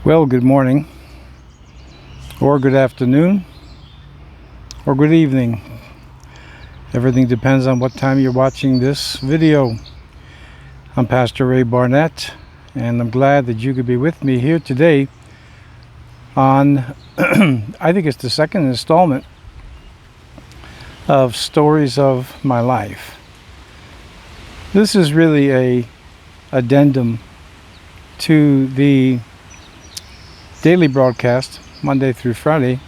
Well, good morning, or good afternoon, or good evening. Everything depends on what time you're watching this video. I'm Pastor Ray Barnett, and I'm glad that you could be with me here today on, I think it's the second installment of Stories of My Life. This is really a addendum to the daily broadcast, Monday through Friday,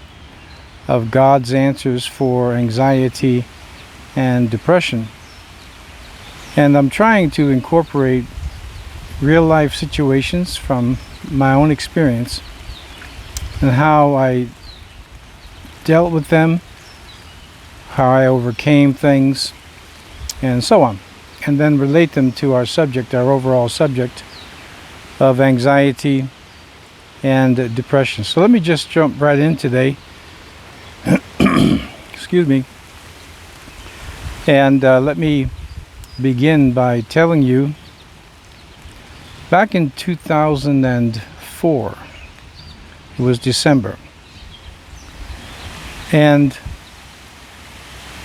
of God's answers for anxiety and depression. And I'm trying to incorporate real life situations from my own experience and how I dealt with them, how I overcame things, and so on. And then relate them to our subject, our overall subject of anxiety and depression. So let me just jump right in today. Excuse me. And let me begin by telling you, back in 2004, it was December, and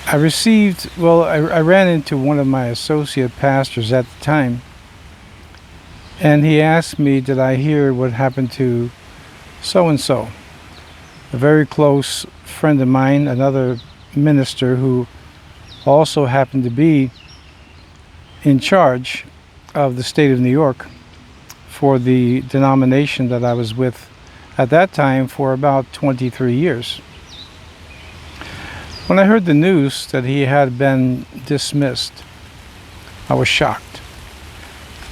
I ran into one of my associate pastors at the time, and he asked me, did I hear what happened to so-and-so, a very close friend of mine, another minister who also happened to be in charge of the state of New York for the denomination that I was with at that time for about 23 years. When I heard the news that he had been dismissed, I was shocked.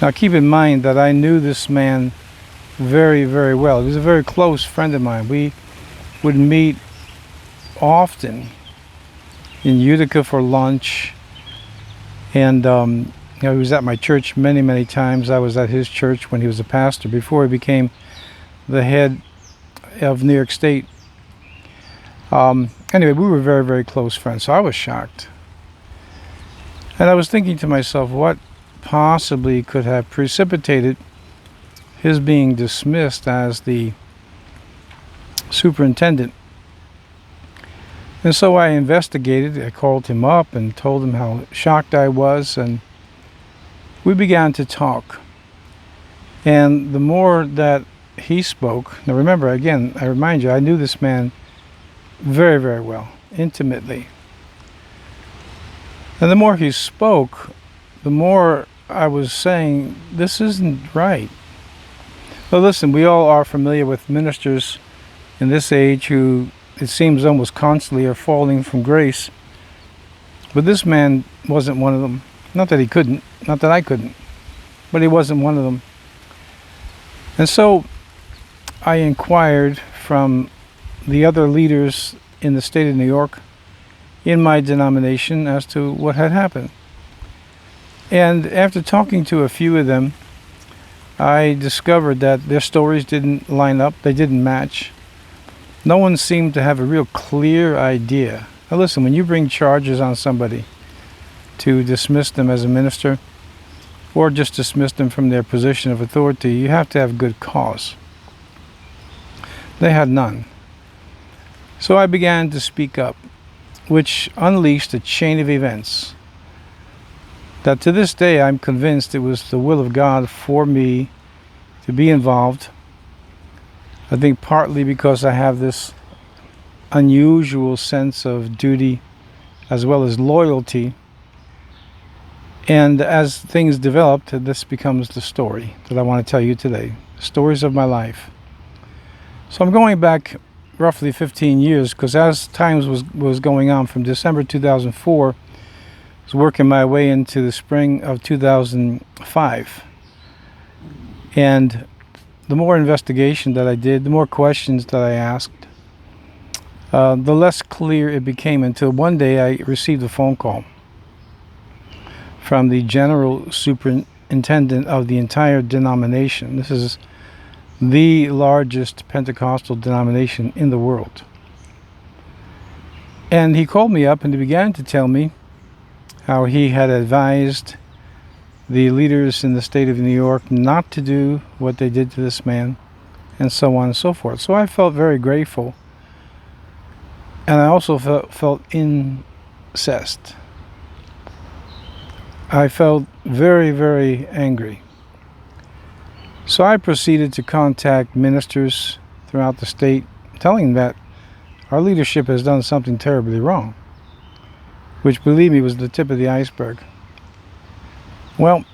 Now keep in mind that I knew this man very, very well. He was a very close friend of mine. We would meet often in Utica for lunch, and he was at my church many, many times. I was at his church when he was a pastor, before he became the head of New York State. Anyway, we were very, very close friends, so I was shocked. And I was thinking to myself, what possibly could have precipitated his being dismissed as the superintendent? And so I investigated. I called him up and told him how shocked I was, and we began to talk. And the more that he spoke, now remember, again, I remind you, I knew this man very, very well, intimately. And the more he spoke, the more I was saying, this isn't right. Well, listen, we all are familiar with ministers in this age who, it seems, almost constantly are falling from grace. But this man wasn't one of them. Not that he couldn't, not that I couldn't, but he wasn't one of them. And so I inquired from the other leaders in the state of New York, in my denomination, as to what had happened. And after talking to a few of them, I discovered that their stories didn't line up, they didn't match. No one seemed to have a real clear idea. Now listen, when you bring charges on somebody to dismiss them as a minister, or just dismiss them from their position of authority, you have to have good cause. They had none. So I began to speak up, which unleashed a chain of events that to this day I'm convinced it was the will of God for me to be involved. I think partly because I have this unusual sense of duty as well as loyalty. And as things developed, this becomes the story that I want to tell you today. Stories of my life. So I'm going back roughly 15 years, because as times was going on from December 2004, I was working my way into the spring of 2005. And the more investigation that I did, the more questions that I asked, the less clear it became, until one day I received a phone call from the general superintendent of the entire denomination. This is the largest Pentecostal denomination in the world. And he called me up and he began to tell me how he had advised the leaders in the state of New York not to do what they did to this man, and so on and so forth. So I felt very grateful. And I also felt incensed. I felt very, very angry. So I proceeded to contact ministers throughout the state, telling them that our leadership has done something terribly wrong, which, believe me, was the tip of the iceberg. Well,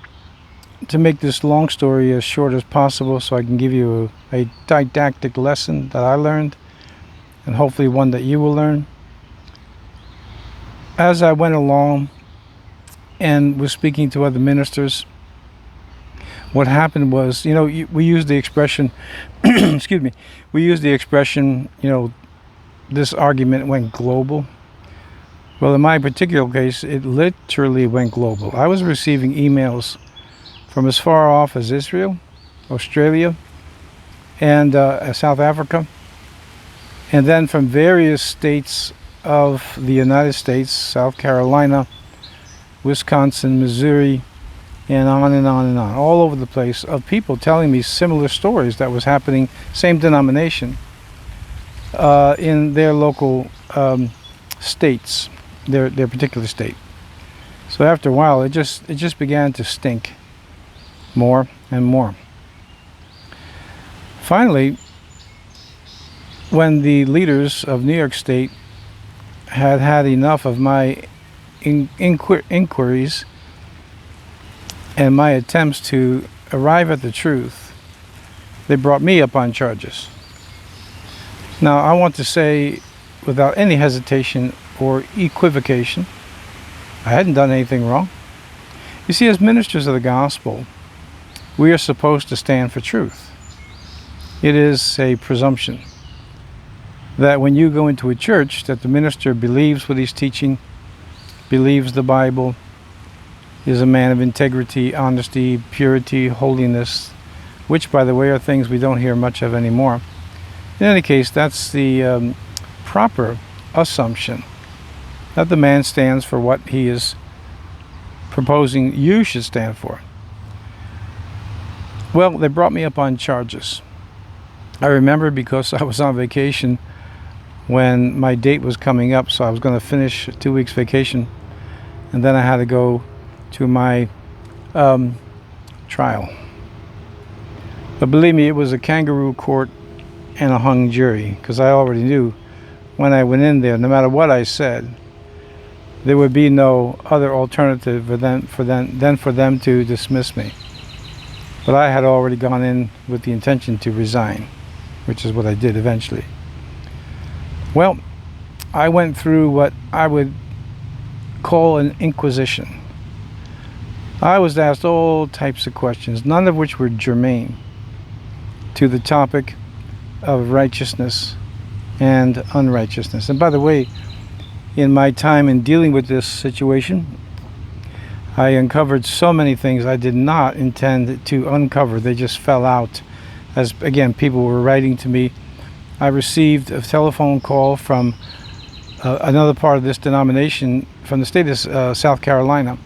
to make this long story as short as possible so I can give you a didactic lesson that I learned, and hopefully one that you will learn. As I went along and was speaking to other ministers, what happened was, we use the expression, excuse me, we use the expression, this argument went global. Well, in my particular case, it literally went global. I was receiving emails from as far off as Israel, Australia, and South Africa, and then from various states of the United States, South Carolina, Wisconsin, Missouri, and on and on and on, all over the place, of people telling me similar stories that was happening, same denomination, in their local states, their particular state. So after a while, it just began to stink more and more. Finally, when the leaders of New York State had enough of my inquiries and my attempts to arrive at the truth, they brought me up on charges. Now, I want to say, without any hesitation or equivocation, I hadn't done anything wrong. You see, as ministers of the gospel, we are supposed to stand for truth. It is a presumption that when you go into a church, that the minister believes what he's teaching, believes the Bible, is a man of integrity, honesty, purity, holiness, which, by the way, are things we don't hear much of anymore. In any case, that's the proper assumption, that the man stands for what he is proposing you should stand for. Well, they brought me up on charges. I remember, because I was on vacation when my date was coming up, so I was going to finish a 2 weeks vacation, and then I had to go to my trial. But believe me, it was a kangaroo court and a hung jury, because I already knew when I went in there, no matter what I said, there would be no other alternative for them to dismiss me. But I had already gone in with the intention to resign, which is what I did eventually. Well, I went through what I would call an inquisition. I was asked all types of questions, none of which were germane to the topic of righteousness and unrighteousness. And by the way, in my time in dealing with this situation, I uncovered so many things I did not intend to uncover. They just fell out as, again, people were writing to me. I received a telephone call from another part of this denomination from the state of South Carolina.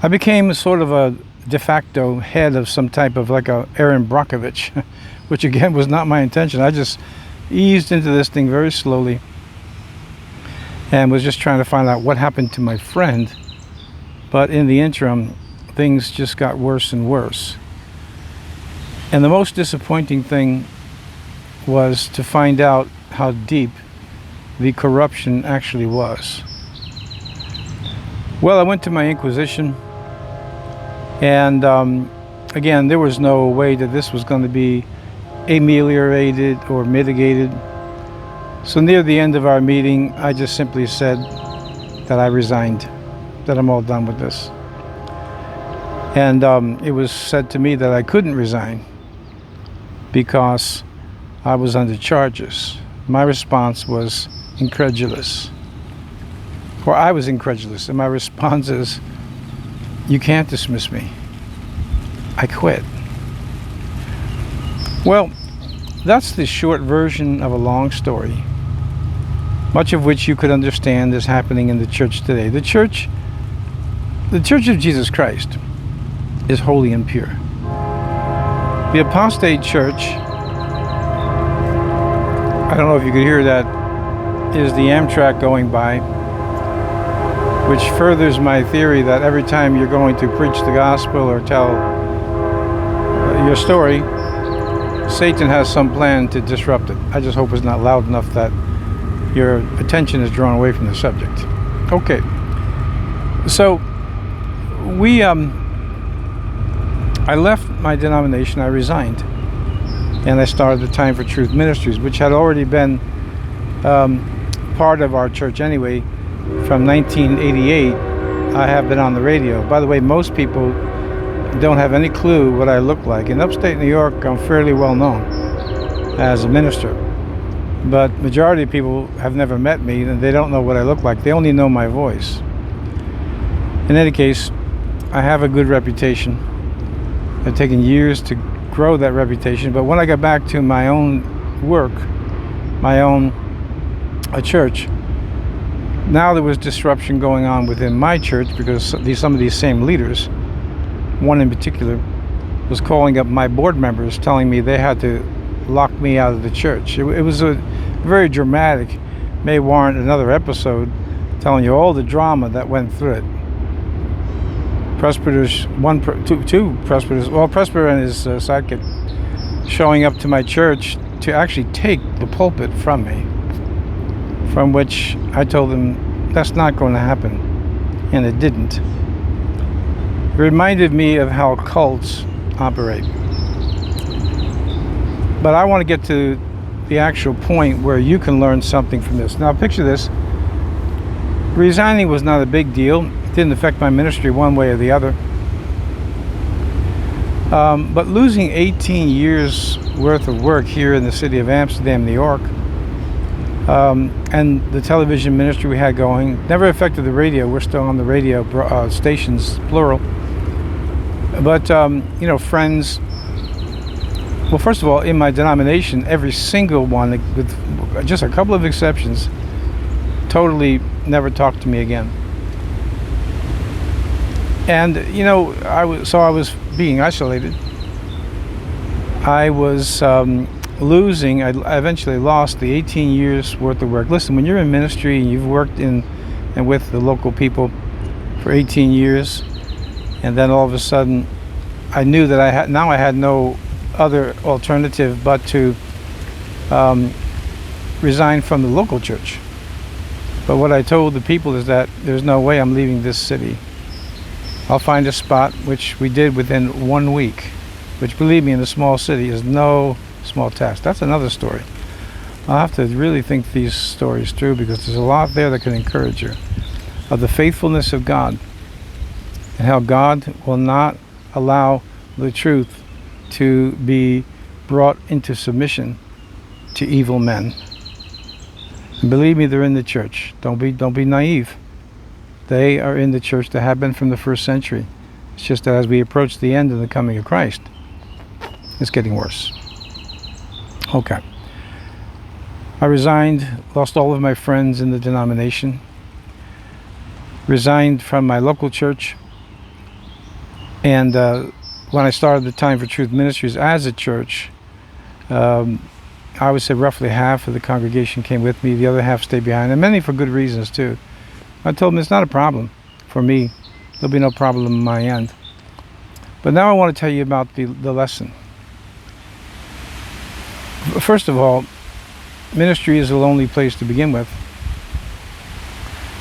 I became sort of a de facto head of some type of, like a Aaron Brockovich, which again was not my intention. I just eased into this thing very slowly and was just trying to find out what happened to my friend. But in the interim, things just got worse and worse. And the most disappointing thing was to find out how deep the corruption actually was. Well, I went to my inquisition, and again, there was no way that this was going to be ameliorated or mitigated. So near the end of our meeting, I just simply said that I resigned, that I'm all done with this. And it was said to me that I couldn't resign because I was under charges. My response was incredulous. Or I was incredulous, and my response is, you can't dismiss me. I quit. Well, that's the short version of a long story, much of which you could understand is happening in the church today. The Church of Jesus Christ is holy and pure. The apostate church I don't know if you could hear that, is the Amtrak going by, which furthers my theory that every time you're going to preach the gospel or tell your story, Satan has some plan to disrupt it. I just hope it's not loud enough that your attention is drawn away from the subject. Okay, so I left my denomination. I resigned, and I started the Time for Truth Ministries, which had already been part of our church anyway. From 1988, I have been on the radio. By the way, most people don't have any clue what I look like. In upstate New York, I'm fairly well known as a minister, but majority of people have never met me, and they don't know what I look like. They only know my voice. In any case, I have a good reputation. It's taken years to grow that reputation, but when I got back to my own work, my own church, now there was disruption going on within my church because some of these same leaders, one in particular, was calling up my board members telling me they had to lock me out of the church. It was a very dramatic, may warrant another episode, telling you all the drama that went through it. Presbyters, two presbyters, well, presbyter and his sidekick, showing up to my church to actually take the pulpit from me, from which I told them that's not going to happen, and it didn't. It reminded me of how cults operate. But I want to get to the actual point where you can learn something from this. Now picture this. Resigning was not a big deal. It didn't affect my ministry one way or the other. But losing 18 years worth of work here in the city of Amsterdam, New York, and the television ministry we had going never affected the radio. We're still on the radio stations, plural. But friends. Well, first of all, in my denomination, every single one, with just a couple of exceptions, totally never talked to me again. And I was being isolated. I was losing. I eventually lost the 18 years worth of work. Listen, when you're in ministry and you've worked in and with the local people for 18 years, and then all of a sudden I knew that I had no other alternative but to resign from the local church. But what I told the people is that there's no way I'm leaving this city. I'll find a spot, which we did within 1 week, which, believe me, in a small city is no small task. That's another story. I'll have to really think these stories through, because there's a lot there that can encourage you of the faithfulness of God and how God will not allow the truth to be brought into submission to evil men. And believe me, they're in the church. Don't be naive. They are in the church. They have been from the first century. It's just that as we approach the end of the coming of Christ, it's getting worse. Okay. I resigned, lost all of my friends in the denomination, resigned from my local church, and when I started the Time for Truth Ministries as a church, I would say roughly half of the congregation came with me, the other half stayed behind, and many for good reasons too. I told them it's not a problem for me. There'll be no problem on my end. But now I want to tell you about the lesson. First of all, ministry is a lonely place to begin with.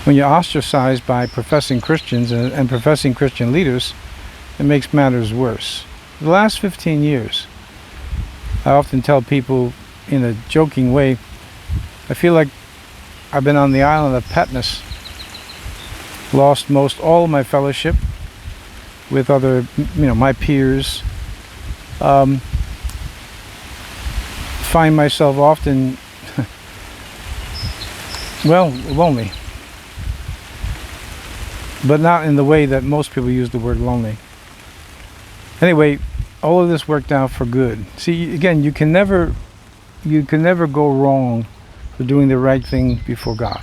When you're ostracized by professing Christians and professing Christian leaders, it makes matters worse. For the last 15 years, I often tell people in a joking way, I feel like I've been on the island of Patmos, lost most all of my fellowship with other, my peers. Find myself often, lonely. But not in the way that most people use the word lonely. Anyway, all of this worked out for good. See, again, you can never go wrong for doing the right thing before God.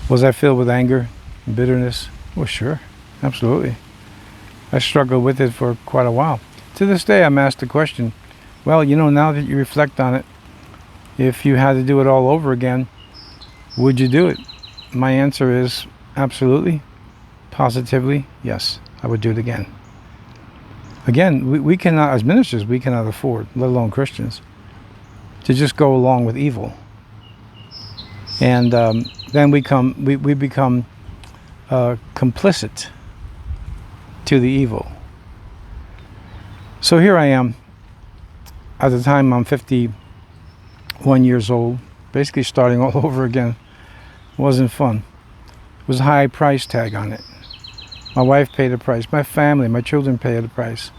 Was I filled with anger and bitterness? Well, sure, absolutely. I struggled with it for quite a while. To this day, I'm asked the question, well, now that you reflect on it, If you had to do it all over again, would you do it? My answer is absolutely, positively, yes, I would do it again. Again, we cannot, as ministers, we cannot afford, let alone Christians, to just go along with evil. And then we become complicit to the evil. So here I am. At the time, I'm 51 years old, basically starting all over again. It wasn't fun. It was a high price tag on it. My wife paid the price. My family, my children paid the price.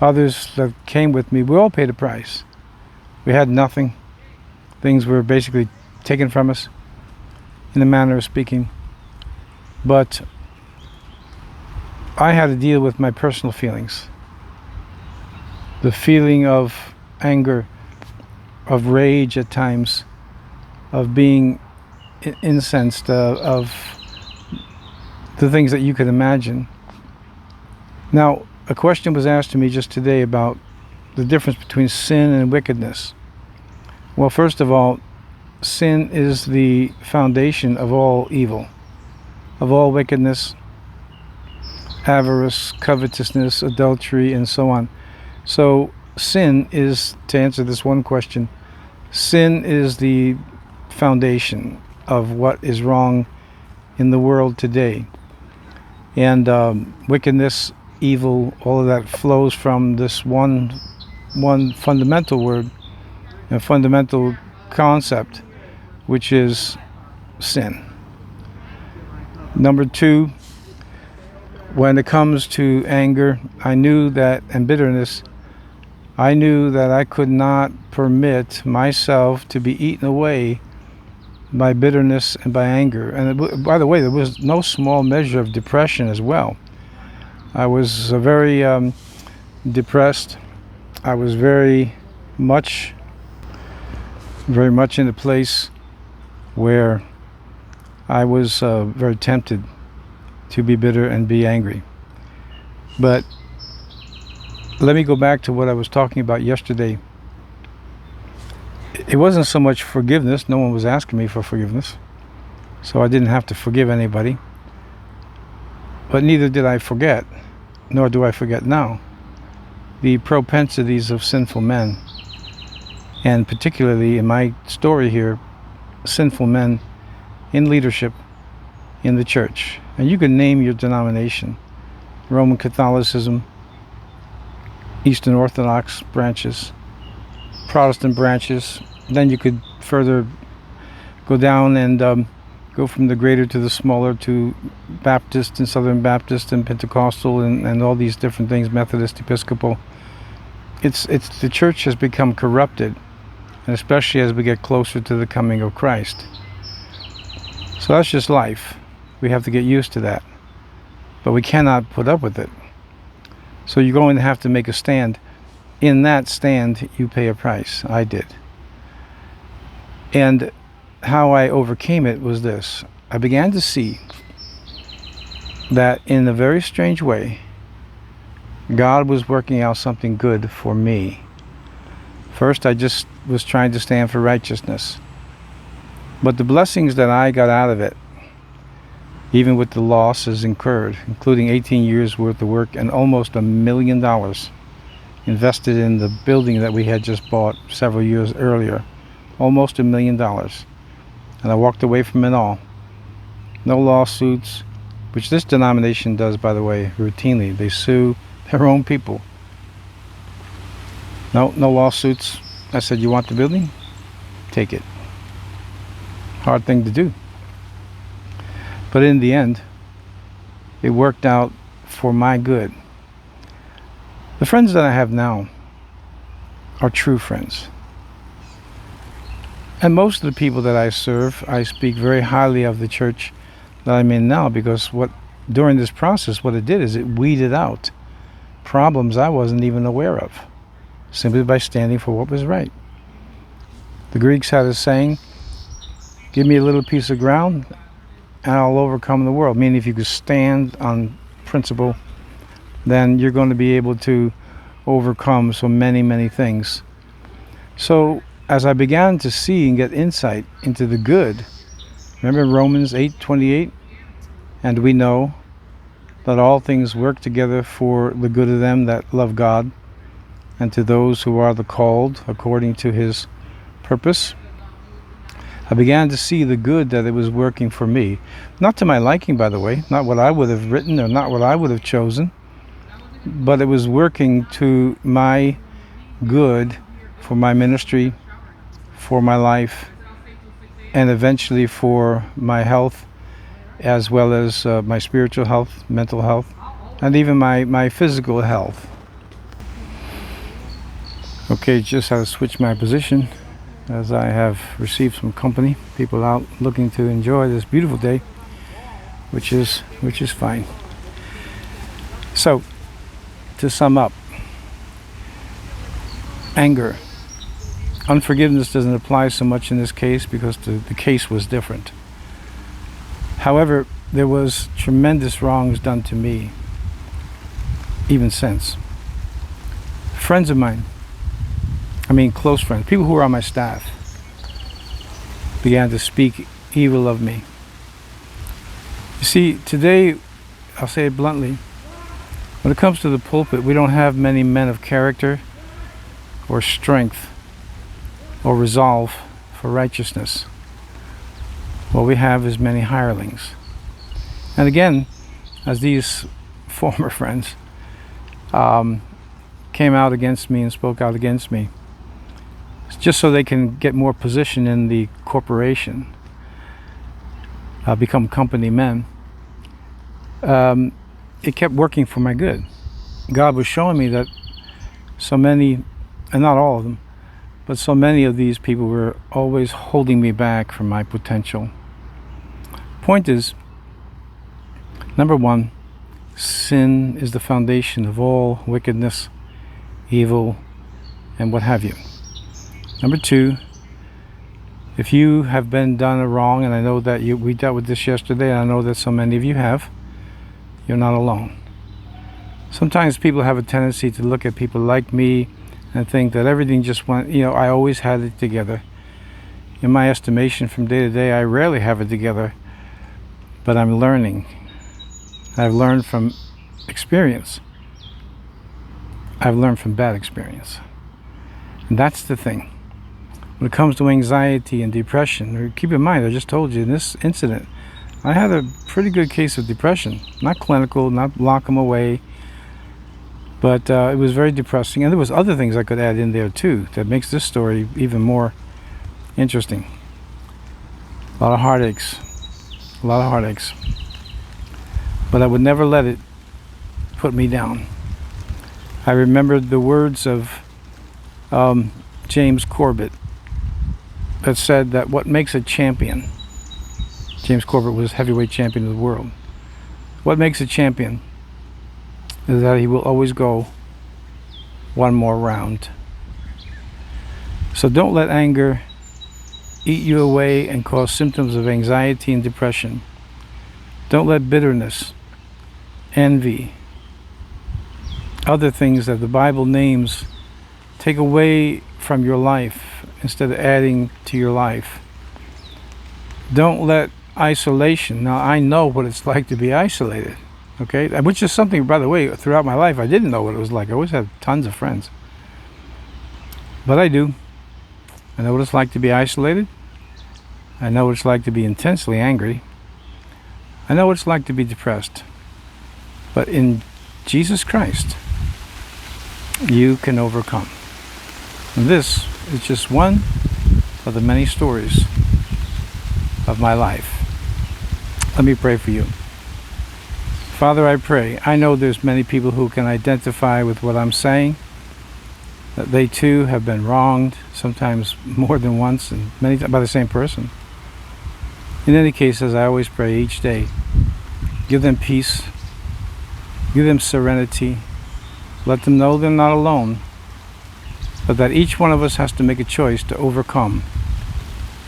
Others that came with me, we all paid the price. We had nothing. Things were basically taken from us, in a manner of speaking. But I had to deal with my personal feelings. The feeling of anger, of rage at times, of being incensed, of the things that you could imagine. Now, a question was asked to me just today about the difference between sin and wickedness. Well, first of all, sin is the foundation of all evil, of all wickedness, avarice, covetousness, adultery, and so on. So sin is, to answer this one question, sin is the foundation of what is wrong in the world today. And wickedness, evil, all of that flows from this one fundamental word, a fundamental concept, which is sin. Number two, when it comes to anger, I knew that, and bitterness, I knew that I could not permit myself to be eaten away by bitterness and by anger. And by the way, there was no small measure of depression as well. I was very depressed. I was very much in a place where I was very tempted to be bitter and be angry. But let me go back to what I was talking about yesterday. It wasn't so much forgiveness. No one was asking me for forgiveness, so I didn't have to forgive anybody. But neither did I forget, nor do I forget now, the propensities of sinful men, and particularly in my story here, sinful men in leadership in the church. And you can name your denomination: Roman Catholicism, Eastern Orthodox branches, Protestant branches. Then you could further go down and go from the greater to the smaller, to Baptist and Southern Baptist and Pentecostal and all these different things, Methodist, Episcopal. It's the church has become corrupted, and especially as we get closer to the coming of Christ. So that's just life. We have to get used to that. But we cannot put up with it. So you're going to have to make a stand. In that stand, you pay a price. I did. And how I overcame it was this. I began to see that in a very strange way, God was working out something good for me. First, I just was trying to stand for righteousness. But the blessings that I got out of it, even with the losses incurred, including 18 years worth of work and almost $1 million invested in the building that we had just bought several years earlier, almost $1 million. And I walked away from it all. No lawsuits, which this denomination does, by the way, routinely. They sue their own people. No lawsuits. I said, you want the building? Take it. Hard thing to do. But in the end, it worked out for my good. The friends that I have now are true friends. And most of the people that I serve, I speak very highly of the church that I'm in now, because during this process, what it did is it weeded out problems I wasn't even aware of, simply by standing for what was right. The Greeks had a saying, give me a little piece of ground and I'll overcome the world. Meaning if you could stand on principle, then you're going to be able to overcome so many, many things. So as I began to see and get insight into the good, remember Romans 8:28? And we know that all things work together for the good of them that love God and to those who are the called according to his purpose. I began to see the good that it was working for me. Not to my liking, by the way, not what I would have written or not what I would have chosen, but it was working to my good for my ministry, for my life, and eventually for my health, as well as my spiritual health, mental health, and even my physical health. Okay, just had to switch my position as I have received some company, people out looking to enjoy this beautiful day, which is fine. So, to sum up, anger. Unforgiveness doesn't apply so much in this case because the case was different. However, there was tremendous wrongs done to me, even since. Friends of mine, close friends, people who were on my staff, began to speak evil of me. You see, today, I'll say it bluntly, when it comes to the pulpit, we don't have many men of character or strength or resolve for righteousness. What we have is many hirelings. And again, as these former friends came out against me and spoke out against me, just so they can get more position in the corporation, become company men, it kept working for my good. God was showing me that so many, and not all of them, but so many of these people were always holding me back from my potential. Point is, number one, sin is the foundation of all wickedness, evil, and what have you. Number two, if you have been done a wrong, and I know that we dealt with this yesterday, and I know that so many of you have, you're not alone. Sometimes people have a tendency to look at people like me and think that everything just went, I always had it together. In my estimation, from day to day, I rarely have it together, but I'm learning. I've learned from experience. I've learned from bad experience. And that's the thing. When it comes to anxiety and depression, keep in mind, I just told you in this incident, I had a pretty good case of depression. Not clinical, not lock them away, but it was very depressing. And there was other things I could add in there too that makes this story even more interesting. A lot of heartaches. But I would never let it put me down. I remembered the words of James Corbett that said that what makes a champion, James Corbett was heavyweight champion of the world, what makes a champion is that he will always go one more round. So don't let anger eat you away and cause symptoms of anxiety and depression. Don't let bitterness, envy, other things that the Bible names take away from your life instead of adding to your life. Don't let isolation. Now, I know what it's like to be isolated, okay? Which is something, by the way, throughout my life, I didn't know what it was like. I always had tons of friends. But I do. I know what it's like to be isolated. I know what it's like to be intensely angry. I know what it's like to be depressed. But in Jesus Christ, you can overcome. And this is just one of the many stories of my life. Let me pray for you. Father, I pray. I know there's many people who can identify with what I'm saying, that they too have been wronged, sometimes more than once, and many times by the same person. In any case, as I always pray each day, give them peace, give them serenity, let them know they're not alone, but that each one of us has to make a choice to overcome.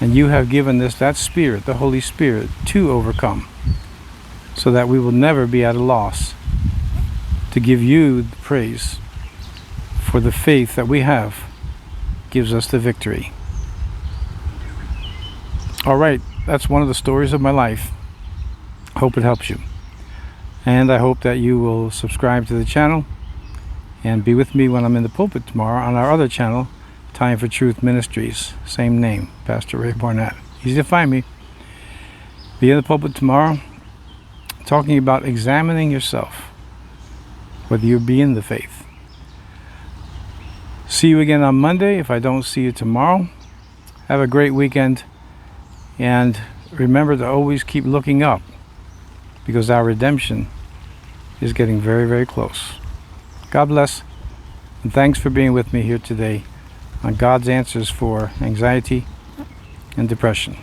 And you have given us that Spirit, the Holy Spirit, to overcome, so that we will never be at a loss to give you the praise, for the faith that we have gives us the victory. All right, that's one of the stories of my life. Hope it helps you. And I hope that you will subscribe to the channel and be with me when I'm in the pulpit tomorrow on our other channel, Time for Truth Ministries. Same name, Pastor Ray Barnett. Easy to find me. Be in the pulpit tomorrow talking about examining yourself, whether you be in the faith. See you again on Monday if I don't see you tomorrow. Have a great weekend. And remember to always keep looking up, because our redemption is getting very, very close. God bless, and thanks for being with me here today on God's answers for anxiety and depression.